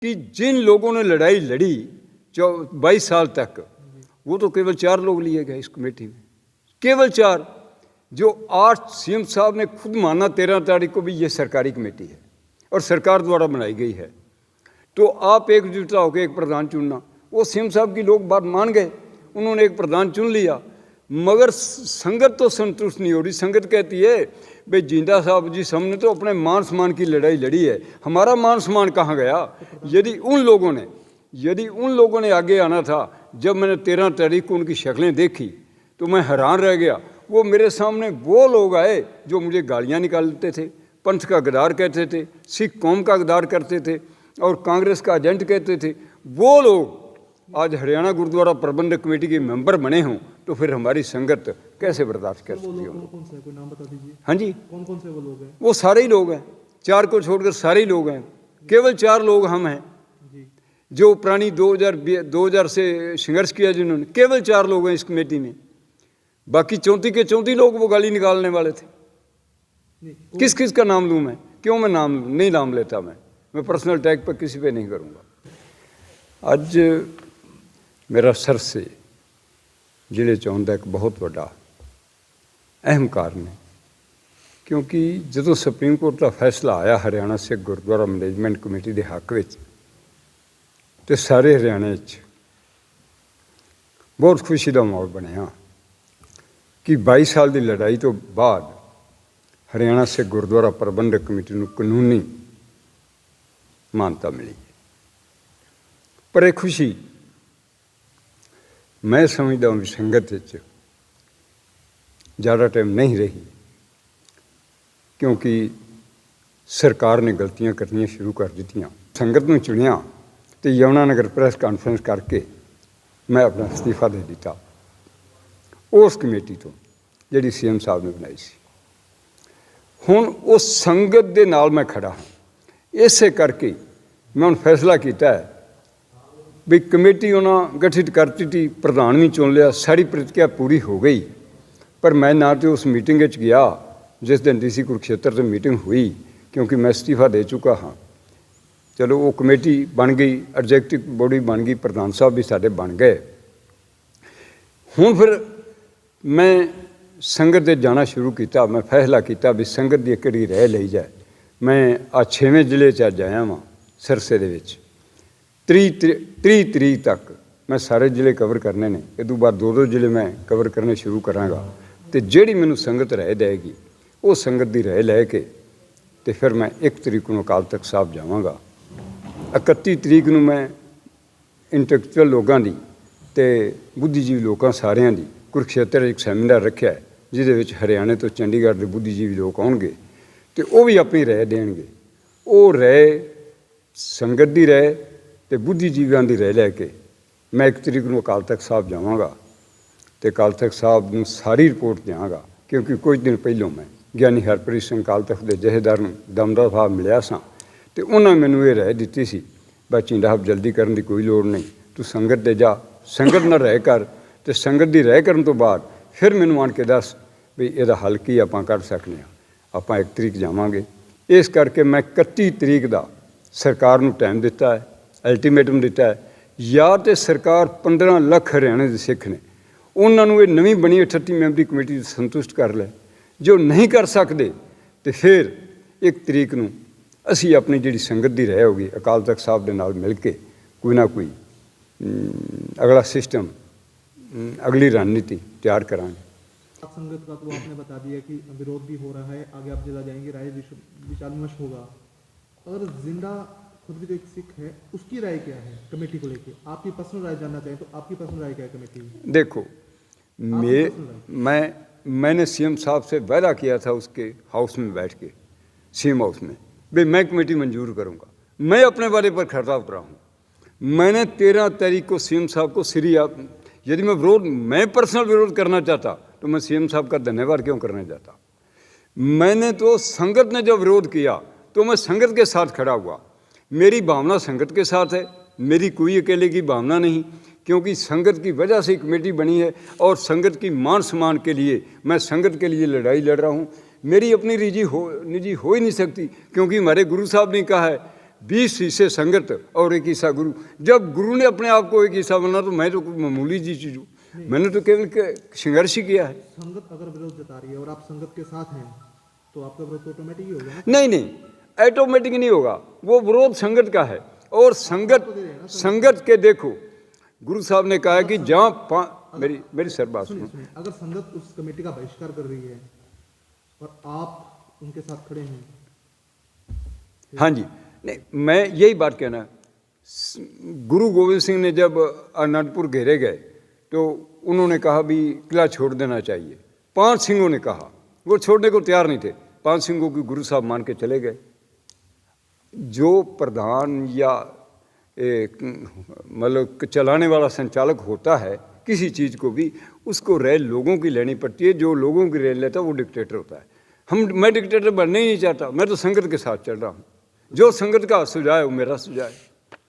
कि जिन लोगों ने लड़ाई लड़ी 22 साल तक, वो तो केवल 4 लोग लिए गए इस कमेटी में, केवल 4, जो आज सीएम साहब ने खुद माना 13 तारीख को भी ये सरकारी कमेटी है और सरकार द्वारा बनाई गई है। तो आप एकजुटता होकर एक प्रधान चुनना, वो सीएम साहब की लोग बात मान गए, उन्होंने एक प्रधान चुन लिया, मगर संगत तो संतुष्ट नहीं हो रही। संगत कहती है भाई जिंदा साहब जी हमने तो अपने मान सम्मान की लड़ाई लड़ी है, हमारा मान सम्मान कहाँ गया? यदि उन लोगों ने आगे आना था, जब मैंने 13 तारीख को उनकी शक्लें देखी तो मैं हैरान रह गया। वो मेरे सामने वो लोग आए जो मुझे गालियाँ निकालते थे, पंथ का गद्दार कहते थे, सिख कौम का गद्दार करते थे और कांग्रेस का एजेंट कहते थे। वो लोग आज हरियाणा गुरुद्वारा प्रबंधक कमेटी के मेंबर बने हों तो फिर हमारी संगत कैसे बर्दाश्त कर सकती हो? कौन से कोई नाम बता दीजिए। हाँ जी, कौन से वो लोग हैं? वो सारे ही लोग हैं, 4 को छोड़कर सारे ही लोग हैं। केवल 4 लोग हम हैं जो पुरानी 2000 से संघर्ष किया जिन्होंने, केवल 4 लोग हैं इस कमेटी में। बाकी 34 के 34 लोग वो गाली निकालने वाले थे। किस किस का नाम लूँ मैं? क्यों मैं नाम नहीं नाम लेता? मैं पर्सनल अटैक पर किसी पे नहीं करूँगा। आज मेरा सरसे जिले चौन का एक बहुत बड़ा अहम कारण है, क्योंकि जो सुप्रीम कोर्ट का फैसला आया हरियाणा सिख गुरुद्वारा मैनेजमेंट कमेटी के हक में, तो सारे हरियाणा बहुत खुशी का माहौल बनया कि 22 साल की लड़ाई तो बाद हरियाणा सिख गुरुद्वारा प्रबंधक कमेटी को कानूनी मानता मिली। पर यह खुशी मैं समझता हूँ संगत ज़्यादा टाइम नहीं रही, क्योंकि सरकार ने गलतियां करनी शुरू कर दित्तियां। संगत में चुनिया तो यमुनानगर प्रेस कॉन्फ्रेंस करके मैं अपना इस्तीफा दे दिता उस कमेटी तो जिहड़ी सीएम साहब ने बनाई सी। हुण उस संगत दे नाल मैं खड़ा हाँ, इसे करके मैं हुण फैसला किया है भी कमेटी उन्होंने गठित कर दी, प्रधान भी चुन लिया, सारी प्रक्रिया पूरी हो गई। पर मैं ना तो उस मीटिंग गया जिस दिन डीसी कुरुक्षेत्र से मीटिंग हुई, क्योंकि मैं इस्तीफा दे चुका हाँ। चलो वो कमेटी बन गई, एग्जैक्टिव बॉडी बन गई, प्रधान साहब भी साढ़े बन गए। हुण फिर मैं संगत दे जाना शुरू किया। मैं फैसला किया भी संगत की कड़ी रह ली जाए। मैं आ 6वें जिले च अज आया वहाँ सरसे दे विच। 30 तरीक तक मैं सारे जिले कवर करने ने, इस बाद 2 जिले मैं कवर करने शुरू कराँगा। तो जिहड़ी मैनू संगत रह देगी वो संगत की रह लैके तो फिर मैं 1 तरीक को अकाल तख्त साहब जावाँगा। 31 तरीक को मैं इंटैलेक्चुअल लोगों की तो बुद्धिजीवी लोगों सारिਆਂ की कुरुक्षेत्र एक सैमीनार रखा है, जिहदे हरियाणे तो चंडीगढ़ के बुद्धिजीवी लोग आउणगे तो वो भी अपनी राय देणगे। वो राय संगत की राय तो बुद्धिजीवियों की राय लैके मैं 1 तरीक को अकाल तख्त साहब जावाँगा तो अकाल तख्त साहब को सारी रिपोर्ट देवाँगा। क्योंकि कुछ दिन पहलों मैं ज्ञानी हरप्रीत सिंह अकाल तख्त के जथेदार दमदार साहब मिलिया सा, तो उन्होंने मैनू ये राय दी सी बस चिंडा साहब जल्दी करने की कोई लोड़ नहीं, तू संगत दे जा, संगत नाल राय कर, तो संगत की राय करने तो बाद फिर मैनू आण के दस भी यदा हल की आपां कर सकते हैं। आपां 1 तरीक जावांगे। इस करके मैं 31 तरीक का सरकार नूं टाइम दिता है, अल्टीमेटम दिता है, या तो सरकार 15 लाख हरियाणे के सिख ने उन्होंने नवी बनी 38 मैंबरी कमेटी संतुष्ट कर ले। जो नहीं कर सकते तो फिर 1 तरीक को असी अपनी जी संगत की राय होगी अकाल तख्त साहब के नाल मिल के कोई ना कोई अगला सिस्टम, अगली रणनीति तैयार करांगे। संगत का तो आपने बता दिया कि विरोध भी हो रहा है, आगे आप जिला जाएंगे, राय विचार विमर्श होगा। अगर जिंदा खुद भी तो एक सिख है, उसकी राय क्या है कमेटी को लेके? आपकी पर्सनल राय जानना चाहें तो आपकी पर्सनल राय क्या है कमेटी में? देखो, मैंने सीएम साहब से वादा किया था उसके हाउस में बैठ के, सीएम हाउस में, भाई मैं कमेटी मंजूर करूंगा। मैं अपने वादे पर खरा उतरा हूँ। मैंने 13 तारीख को सीएम साहब को यदि मैं पर्सनल विरोध करना चाहता तो मैं सीएम साहब का धन्यवाद क्यों करना चाहता? मैंने तो संगत ने जब विरोध किया तो मैं संगत के साथ खड़ा हुआ। मेरी भावना संगत के साथ है, मेरी कोई अकेले की भावना नहीं, क्योंकि संगत की वजह से कमेटी बनी है और संगत की मान सम्मान के लिए मैं संगत के लिए लड़ाई लड़ रहा हूँ। मेरी अपनी निजी हो ही नहीं सकती, क्योंकि हमारे गुरु साहब ने कहा है 20 हिस्से संगत और 1 हिस्सा गुरु। जब गुरु ने अपने आप को 1 हिस्सा बना तो मैं तो कोई मामूली जी चीज़ हूँ, मैंने तो केवल संघर्ष ही किया है। संगत अगर विरोध जता रही है और आप संगत के साथ हैं तो आपका विरोध तो ऑटोमेटिक ही होगा ना? नहीं नहीं, ऑटोमेटिक नहीं होगा, वो विरोध संगत का है। और संगत के देखो, गुरु साहब ने कहा कि जहाँ मेरी सर बात सुनो, सुनिए, अगर संगत उस कमेटी का बहिष्कार कर रही है और आप उनके साथ खड़े हैं, हाँ जी, नहीं मैं यही बात कहना, गुरु गोविंद सिंह ने जब अनंतपुर घेरे गए तो उन्होंने कहा भी किला छोड़ देना चाहिए। 5 सिंहों ने कहा, वो छोड़ने को तैयार नहीं थे, 5 सिंहों की गुरु साहब मान के चले गए। जो प्रधान या मतलब चलाने वाला संचालक होता है किसी चीज़ को भी, उसको रेल लोगों की लेनी पड़ती है। जो लोगों की रेल लेता है वो डिक्टेटर होता है। मैं डिक्टेटर बनना ही नहीं चाहता, मैं तो संगत के साथ चल रहा हूँ। जो संगत का सुझाव है वो मेरा सुझाव है।